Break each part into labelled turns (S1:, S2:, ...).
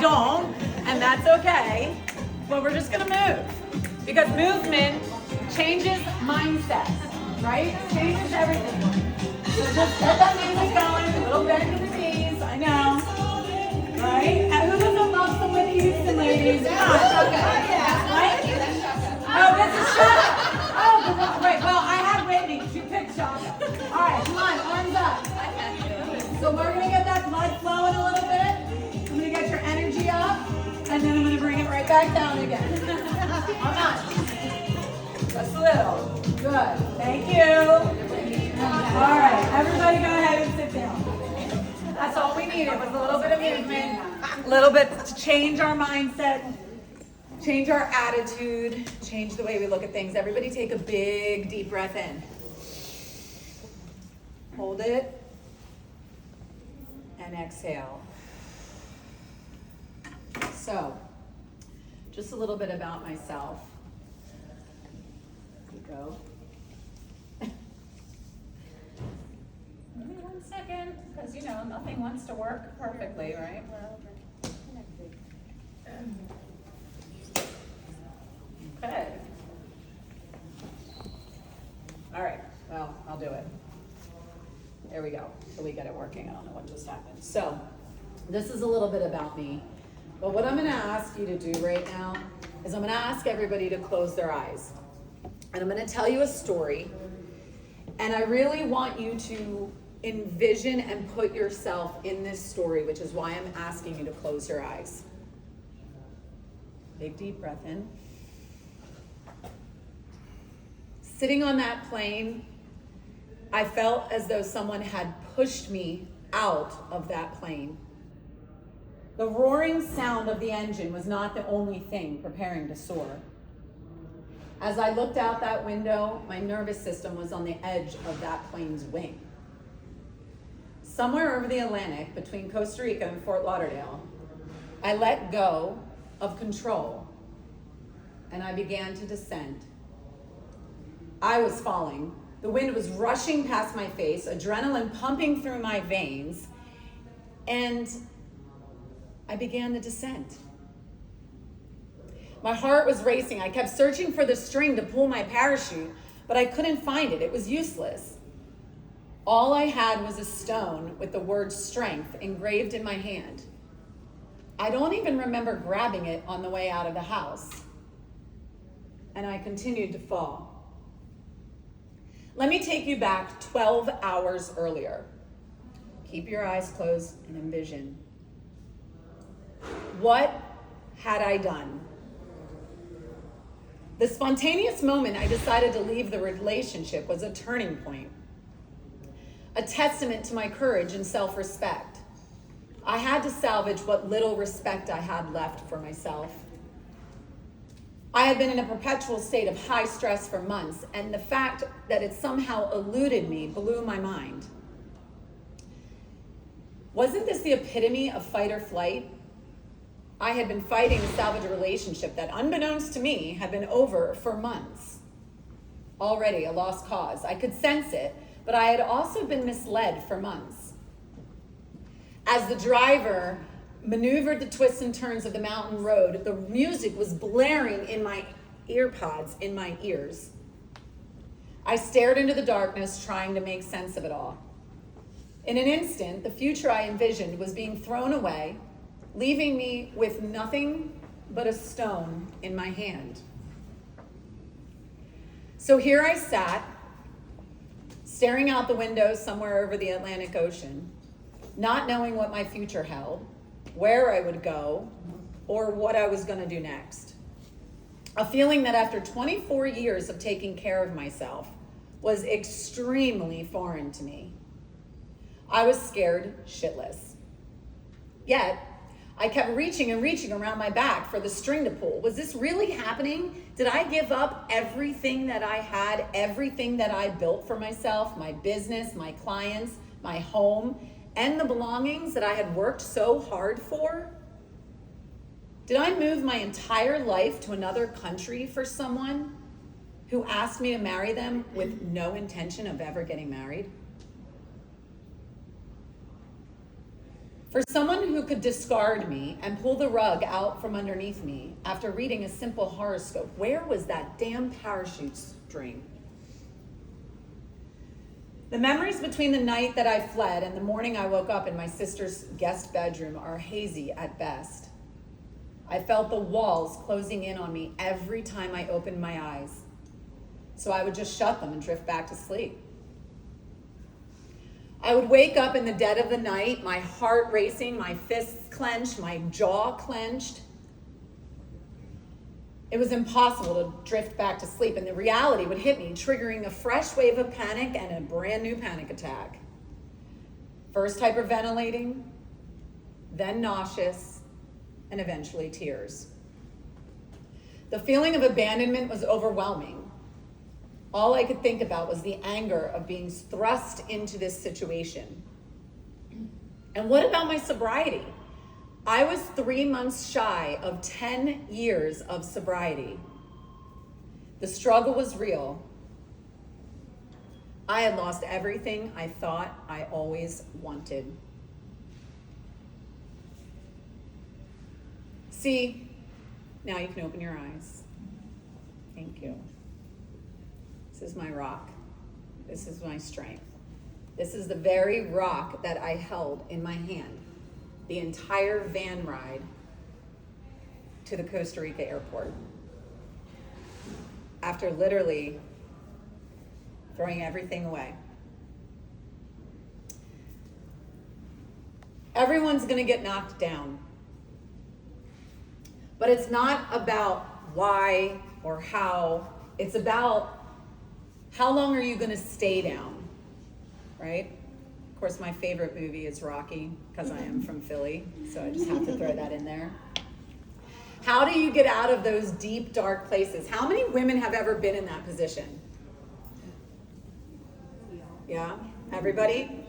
S1: don't, and that's okay. But we're just gonna move. Because movement changes mindset, right? Changes everything. So just get that music going, a little bend in the knees, I know. Right? And who doesn't love some Whitney Houston, ladies? Come on. Right? Oh, this is Shaka. Oh, right. Well, I had Whitney. She picked Shaka. All right, come on, arms up. So we're going to get that blood flowing a little bit. I'm going to get your energy up, and then I'm going to bring it right back down again. Come on. Just a little. Good. Thank you. All right, everybody go ahead and sit down. That's all we needed was a little bit of movement, a little bit to change our mindset, change our attitude, change the way we look at things. Everybody take a big, deep breath in. Hold it. And exhale. So, just a little bit about myself. Here we go. Give me 1 second, because nothing wants to work perfectly, right? Okay. All right, well, I'll do it. There we go. So we get it working. I don't know what just happened. So this is a little bit about me. But what I'm going to ask you to do right now is I'm going to ask everybody to close their eyes. And I'm going to tell you a story. And I really want you to envision and put yourself in this story, which is why I'm asking you to close your eyes. Big deep breath in. Sitting on that plane, I felt as though someone had pushed me out of that plane. The roaring sound of the engine was not the only thing preparing to soar. As I looked out that window, my nervous system was on the edge of that plane's wing. Somewhere over the Atlantic, between Costa Rica and Fort Lauderdale, I let go of control and I began to descend. I was falling. The wind was rushing past my face, adrenaline pumping through my veins, and I began the descent. My heart was racing. I kept searching for the string to pull my parachute, but I couldn't find it. It was useless. All I had was a stone with the word strength engraved in my hand. I don't even remember grabbing it on the way out of the house. And I continued to fall. Let me take you back 12 hours earlier. Keep your eyes closed and envision. What had I done? The spontaneous moment I decided to leave the relationship was a turning point, a testament to my courage and self-respect. I had to salvage what little respect I had left for myself. I had been in a perpetual state of high stress for months, and the fact that it somehow eluded me blew my mind. Wasn't this the epitome of fight or flight? I had been fighting to salvage a relationship that, unbeknownst to me, had been over for months. Already a lost cause. I could sense it, but I had also been misled for months. As the driver maneuvered the twists and turns of the mountain road, the music was blaring in my earpods, in my ears. I stared into the darkness, trying to make sense of it all. In an instant, the future I envisioned was being thrown away, leaving me with nothing but a stone in my hand. So here I sat, staring out the window somewhere over the Atlantic Ocean, not knowing what my future held, where I would go, or what I was going to do next. A feeling that after 24 years of taking care of myself was extremely foreign to me. I was scared shitless. Yet, I kept reaching and reaching around my back for the string to pull. Was this really happening? Did I give up everything that I had, everything that I built for myself, my business, my clients, my home, and the belongings that I had worked so hard for? Did I move my entire life to another country for someone who asked me to marry them with no intention of ever getting married? For someone who could discard me and pull the rug out from underneath me after reading a simple horoscope, where was that damn parachute string? The memories between the night that I fled and the morning I woke up in my sister's guest bedroom are hazy at best. I felt the walls closing in on me every time I opened my eyes, so I would just shut them and drift back to sleep. I would wake up in the dead of the night, my heart racing, my fists clenched, my jaw clenched. It was impossible to drift back to sleep, and the reality would hit me, triggering a fresh wave of panic and a brand new panic attack. First hyperventilating, then nauseous, and eventually tears. The feeling of abandonment was overwhelming. All I could think about was the anger of being thrust into this situation. And what about my sobriety? I was 3 months shy of 10 years of sobriety. The struggle was real. I had lost everything I thought I always wanted. See, now you can open your eyes. Thank you. This is my rock. This is my strength. This is the very rock that I held in my hand the entire van ride to the Costa Rica airport. After literally throwing everything away. Everyone's gonna get knocked down. But it's not about why or how, it's about how long are you gonna stay down, right? Of course, my favorite movie is Rocky, because I am from Philly, so I just have to throw that in there. How do you get out of those deep, dark places? How many women have ever been in that position? Yeah, everybody?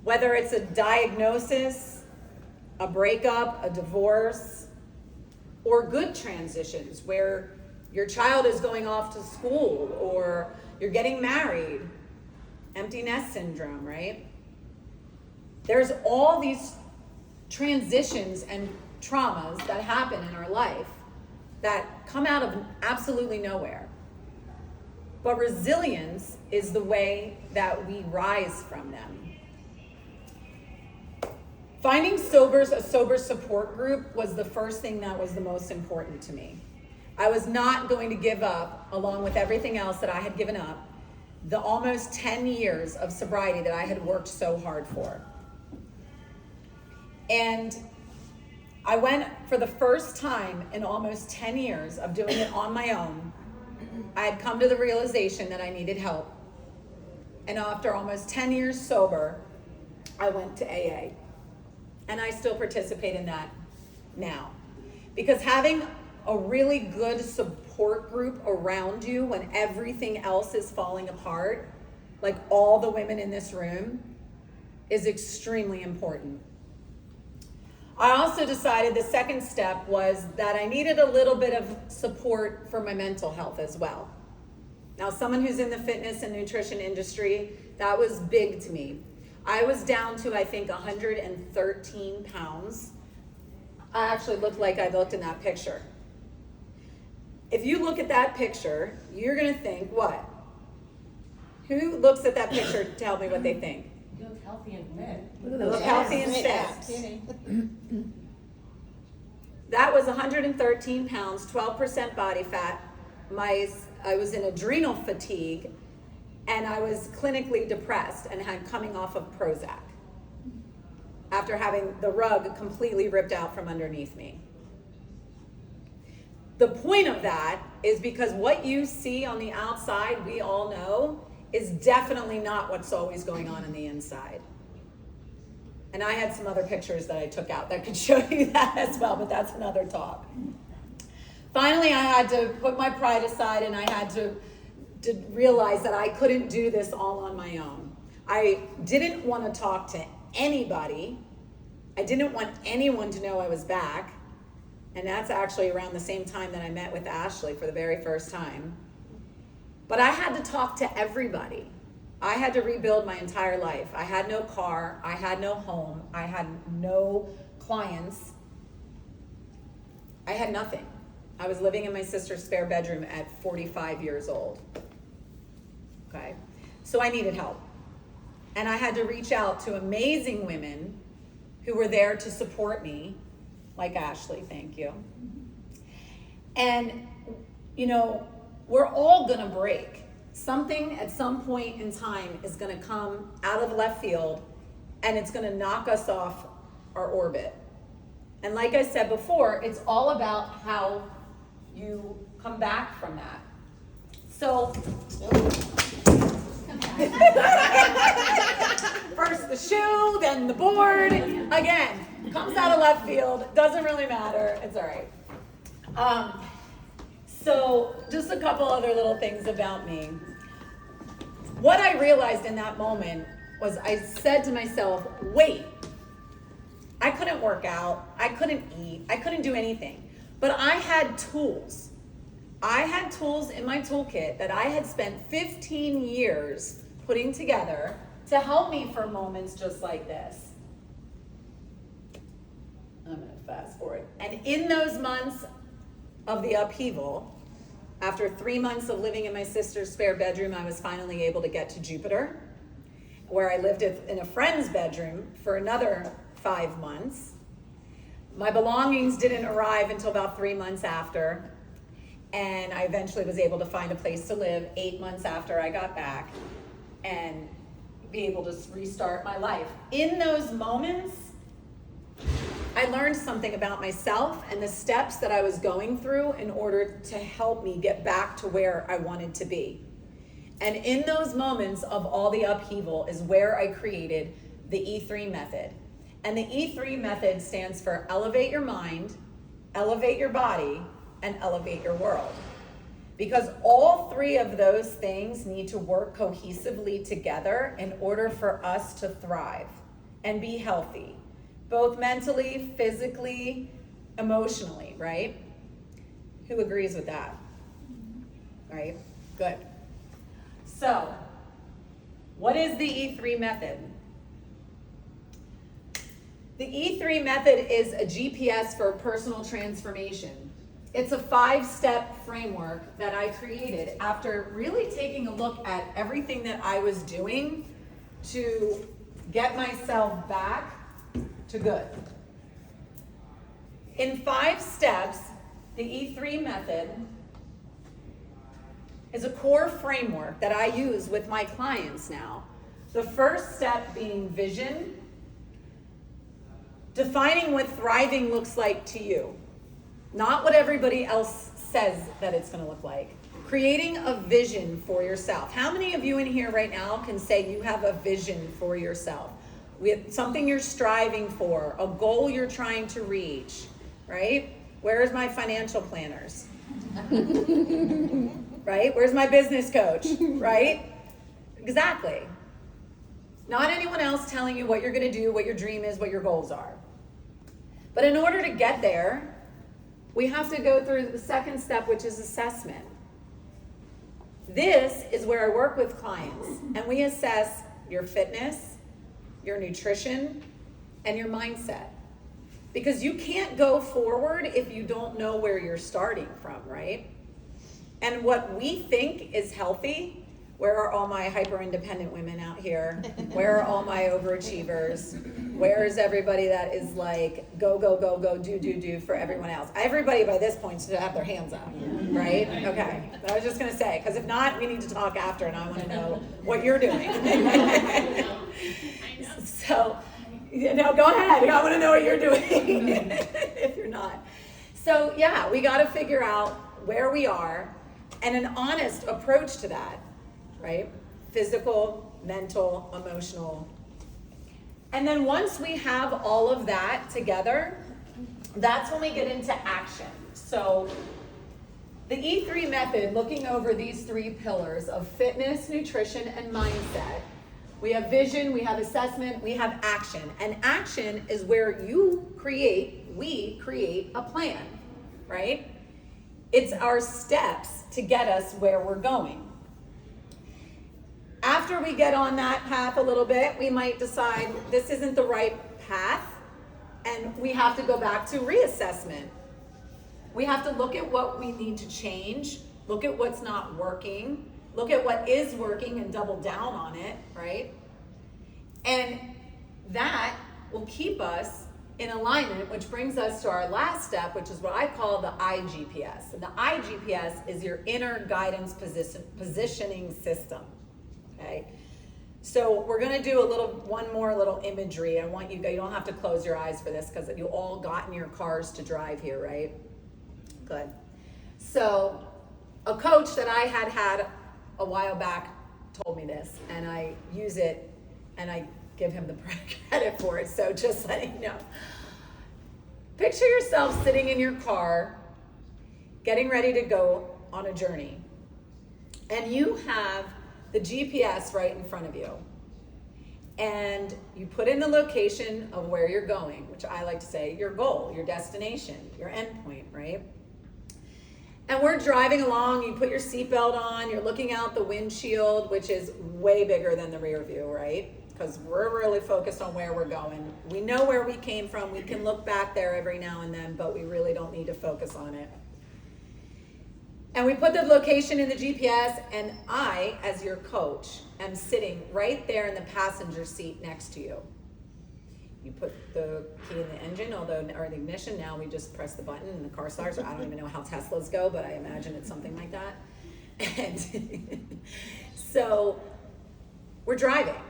S1: Whether it's a diagnosis, a breakup, a divorce, or good transitions where your child is going off to school or you're getting married, empty nest syndrome, right? There's all these transitions and traumas that happen in our life that come out of absolutely nowhere. But resilience is the way that we rise from them. Finding a sober support group was the first thing that was the most important to me. I was not going to give up, along with everything else that I had given up, the almost 10 years of sobriety that I had worked so hard for. And I went for the first time in almost 10 years of doing it on my own. I had come to the realization that I needed help. And after almost 10 years sober, I went to AA. And I still participate in that now. Because having a really good support group around you when everything else is falling apart, like all the women in this room, is extremely important. I also decided the second step was that I needed a little bit of support for my mental health as well. Now, someone who's in the fitness and nutrition industry, that was big to me. I was down to, I think, 113 pounds. I actually looked like I looked in that picture. If you look at that picture, you're gonna think, what? Who looks at that picture to tell me what they think?
S2: You look healthy and fit.
S1: Look healthy and fit. That was 113 pounds, 12% body fat. I was in adrenal fatigue, and I was clinically depressed and had coming off of Prozac after having the rug completely ripped out from underneath me. The point of that is because what you see on the outside, we all know, is definitely not what's always going on the inside. And I had some other pictures that I took out that could show you that as well, but that's another talk. Finally, I had to put my pride aside, and I had to realize that I couldn't do this all on my own. I didn't want to talk to anybody. I didn't want anyone to know I was back. And that's actually around the same time that I met with Ashley for the very first time. But I had to talk to everybody. I had to rebuild my entire life. I had no car, I had no home, I had no clients. I had nothing. I was living in my sister's spare bedroom at 45 years old. Okay, so I needed help. And I had to reach out to amazing women who were there to support me, like Ashley, thank you. And, you know, we're all gonna break. Something at some point in time is gonna come out of left field and it's gonna knock us off our orbit. And like I said before, it's all about how you come back from that. So, first the shoe, then the board. Again, comes out of left field, doesn't really matter, it's all right. So just a couple other little things about me. What I realized in that moment was I said to myself, wait, I couldn't work out, I couldn't eat, I couldn't do anything, but I had tools. I had tools in my toolkit that I had spent 15 years putting together to help me for moments just like this. I'm gonna fast forward. And in those months of the upheaval, after 3 months of living in my sister's spare bedroom, I was finally able to get to Jupiter, where I lived in a friend's bedroom for another 5 months. My belongings didn't arrive until about 3 months after, and I eventually was able to find a place to live 8 months after I got back and be able to restart my life. In those moments, I learned something about myself and the steps that I was going through in order to help me get back to where I wanted to be. And in those moments of all the upheaval is where I created the E3 method. And the E3 method stands for elevate your mind, elevate your body, and elevate your world. Because all three of those things need to work cohesively together in order for us to thrive and be healthy, both mentally, physically, emotionally, right? Who agrees with that? Right? Good. So, what is the E3 method? The E3 method is a GPS for personal transformation. It's a 5-step framework that I created after really taking a look at everything that I was doing to get myself back to good. In 5 steps, the E3 method is a core framework that I use with my clients now. The first step being vision, defining what thriving looks like to you, not what everybody else says that it's going to look like. Creating a vision for yourself. How many of you in here right now can say you have a vision for yourself? With something you're striving for, a goal you're trying to reach, right? Where's my financial planners? Right? Where's my business coach? Right? Exactly. Not anyone else telling you what you're going to do, what your dream is, what your goals are. But in order to get there, we have to go through the second step, which is assessment. This is where I work with clients, and we assess your fitness, your nutrition, and your mindset. Because you can't go forward if you don't know where you're starting from, right? And what we think is healthy, where are all my hyper-independent women out here? Where are all my overachievers? Where is everybody that is like, go, go, go, go, do for everyone else? Everybody by this point should have their hands up, right? Okay, I was just gonna say, because if not, we need to talk after and I wanna know what you're doing. So, no, go ahead, I wanna know what you're doing if you're not. So yeah, we gotta figure out where we are and an honest approach to that. Right? Physical, mental, emotional. And then once we have all of that together, that's when we get into action. So the E3 method, looking over these 3 pillars of fitness, nutrition, and mindset. We have vision, we have assessment, we have action. And action is where we create a plan, right? It's our steps to get us where we're going. after we get on that path a little bit, we might decide this isn't the right path, and we have to go back to reassessment. We have to look at what we need to change, look at what's not working, look at what is working and double down on it, right? And that will keep us in alignment, which brings us to our last step, which is what I call the iGPS. And the iGPS is your inner guidance positioning system, okay? So we're gonna do one more little imagery. I want you don't have to close your eyes for this because you all got in your cars to drive here, right? Good. So a coach that I had a while back told me this, and I use it, and I give him the credit for it, so just letting you know. Picture yourself sitting in your car, getting ready to go on a journey, and you have the GPS right in front of you, and you put in the location of where you're going, which I like to say your goal, your destination, your endpoint, right? And we're driving along, you put your seatbelt on, you're looking out the windshield, which is way bigger than the rear view, right? Because we're really focused on where we're going. We know where we came from. We can look back there every now and then, but we really don't need to focus on it. And we put the location in the GPS, and I, as your coach, am sitting right there in the passenger seat next to you. You put the key in the engine, or the ignition. Now we just press the button and the car starts. I don't even know how Teslas go, but I imagine it's something like that. And so we're driving,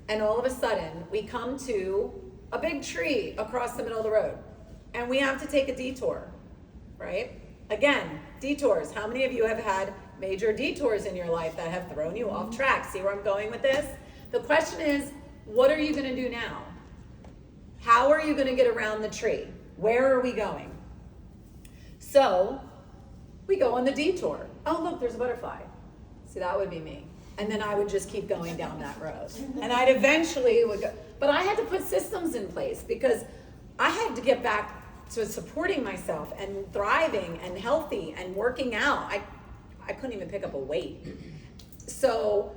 S1: and all of a sudden we come to a big tree across the middle of the road, and we have to take a detour, right? Again, detours. How many of you have had major detours in your life that have thrown you off track? See where I'm going with this? The question is, what are you going to do now? How are you going to get around the tree? Where are we going? So we go on the detour. Oh, look, there's a butterfly. See, that would be me. And then I would just keep going down that road. And I'd eventually would go. But I had to put systems in place because I had to get back to supporting myself and thriving and healthy and working out. I couldn't even pick up a weight. So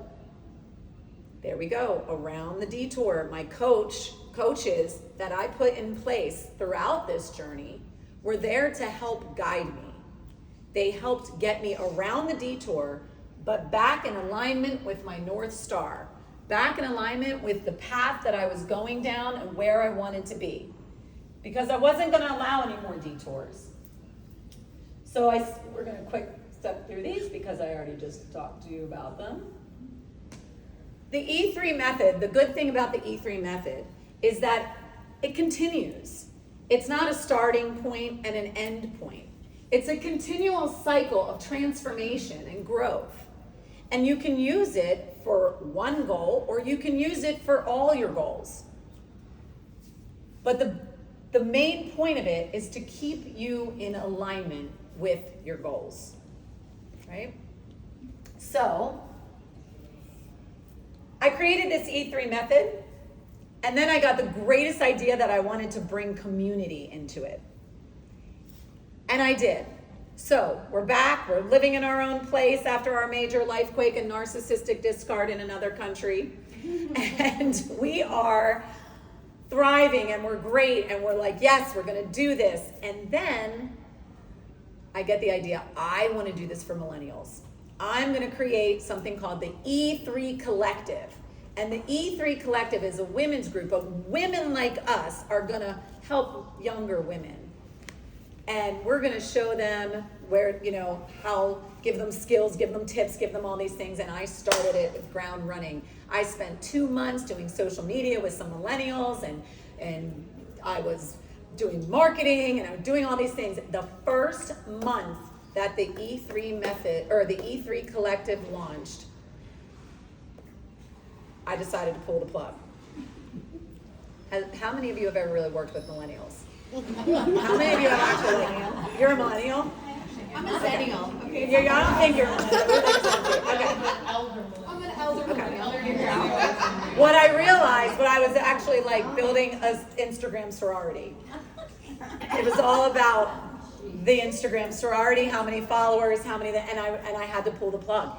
S1: there we go, around the detour. My coaches that I put in place throughout this journey were there to help guide me. They helped get me around the detour, but back in alignment with my North Star, back in alignment with the path that I was going down and where I wanted to be. Because I wasn't going to allow any more detours. So we're going to quick step through these because I already just talked to you about them. The E3 method, the good thing about the E3 method is that it continues. It's not a starting point and an end point. It's a continual cycle of transformation and growth. And you can use it for one goal, or you can use it for all your goals. But the main point of it is to keep you in alignment with your goals, right? So I created this E3 method, and then I got the greatest idea that I wanted to bring community into it. And I did. So we're back, we're living in our own place after our major life quake and narcissistic discard in another country. And we are thriving, and we're great, and we're like, yes, we're gonna do this. And then I get the idea, I wanna do this for millennials. I'm gonna create something called the E3 Collective. And the E3 Collective is a women's group of women like us are gonna help younger women. And we're gonna show them where, how, give them skills, give them tips, give them all these things. And I started it with ground running. I spent 2 months doing social media with some millennials, and I was doing marketing, and I was doing all these things. The first month that the E3 method, or the E3 Collective launched, I decided to pull the plug. How many of you have ever really worked with millennials? How many of you have actually, you're a millennial?
S2: I'm a zennial.
S1: Okay. I don't think you're a millennial. Okay.
S2: I'm an elder millennial.
S1: What I realized, what I was actually like building an Instagram sorority. It was all about the Instagram sorority, how many followers, and I had to pull the plug.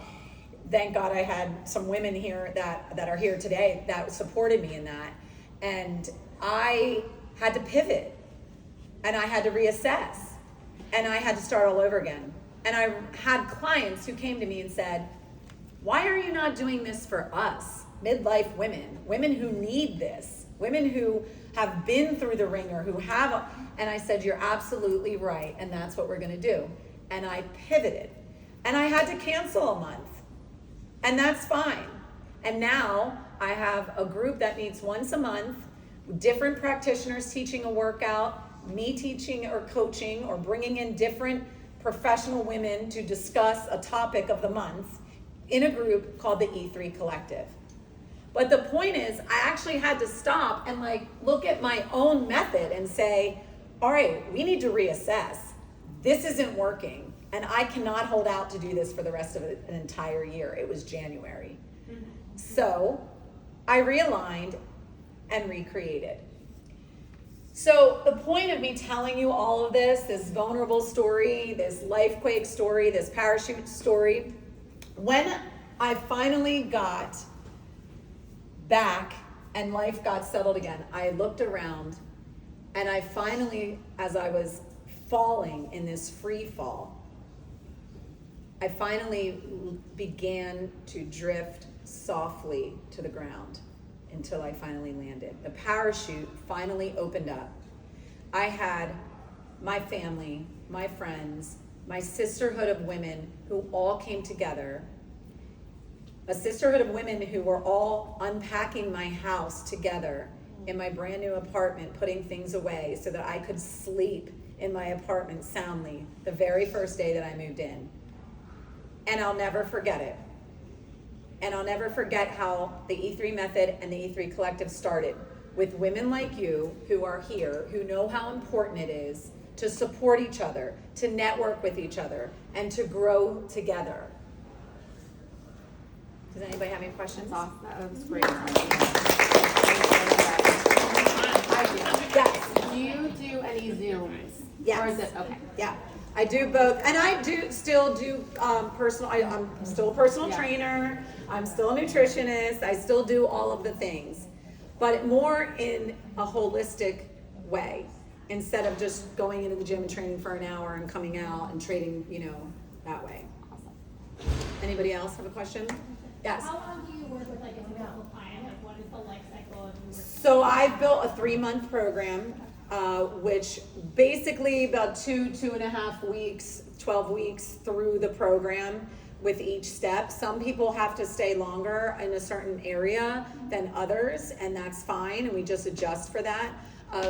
S1: thank God I had some women here that are here today that supported me in that. And I had to pivot, and I had to reassess, and I had to start all over again. And I had clients who came to me and said, why are you not doing this for us, midlife women who need this, women who have been through the ringer, and I said, you're absolutely right, and that's what we're gonna do. And I pivoted, and I had to cancel a month, and that's fine. And now I have a group that meets once a month, different practitioners teaching a workout, me teaching or coaching or bringing in different professional women to discuss a topic of the month in a group called the E3 Collective. But the point is, I actually had to stop and look at my own method and say, all right, we need to reassess. This isn't working, and I cannot hold out to do this for the rest of an entire year. It was January. So I realigned and recreated. So the point of me telling you all of this vulnerable story, this LifeQuake story, this parachute story, when I finally got back and life got settled again, I looked around, and I finally, as I was falling in this free fall, I finally began to drift softly to the ground until I finally landed. The parachute finally opened up. I had my family, my friends, my sisterhood of women who all came together, a sisterhood of women who were all unpacking my house together in my brand new apartment, putting things away so that I could sleep in my apartment soundly the very first day that I moved in. And I'll never forget it. And I'll never forget how the E3 method and the E3 collective started with women like you who are here, who know how important it is to support each other, to network with each other, and to grow together. Does anybody have any questions?
S3: Awesome. That was great.
S1: Yes.
S3: Do you do any Zooms?
S1: Yes.
S3: Or is it, okay.
S1: Yeah, I do both, and I still do personal. I'm still a personal trainer. I'm still a nutritionist. I still do all of the things, but more in a holistic way instead of just going into the gym and training for an hour and coming out and trading, that way.
S3: Awesome.
S1: Anybody else have a question? Yes.
S4: How long do you work with a typical client? What is the life cycle of your
S1: So I've built a 3-month program, which basically about 2.5 weeks, 12 weeks through the program with each step. Some people have to stay longer in a certain area than others, and that's fine, and we just adjust for that.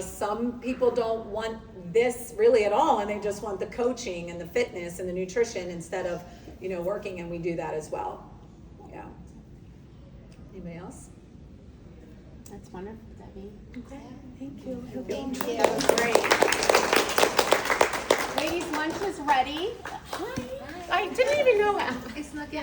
S1: Some people don't want this really at all, and they just want the coaching and the fitness and the nutrition instead of, working, and we do that as well. Yeah. Anybody else?
S3: That's wonderful, Debbie.
S1: Okay. Thank you.
S2: Thank you.
S1: That was great.
S3: Ladies, lunch is ready. Hi.
S1: I didn't even know.
S2: I snuck in.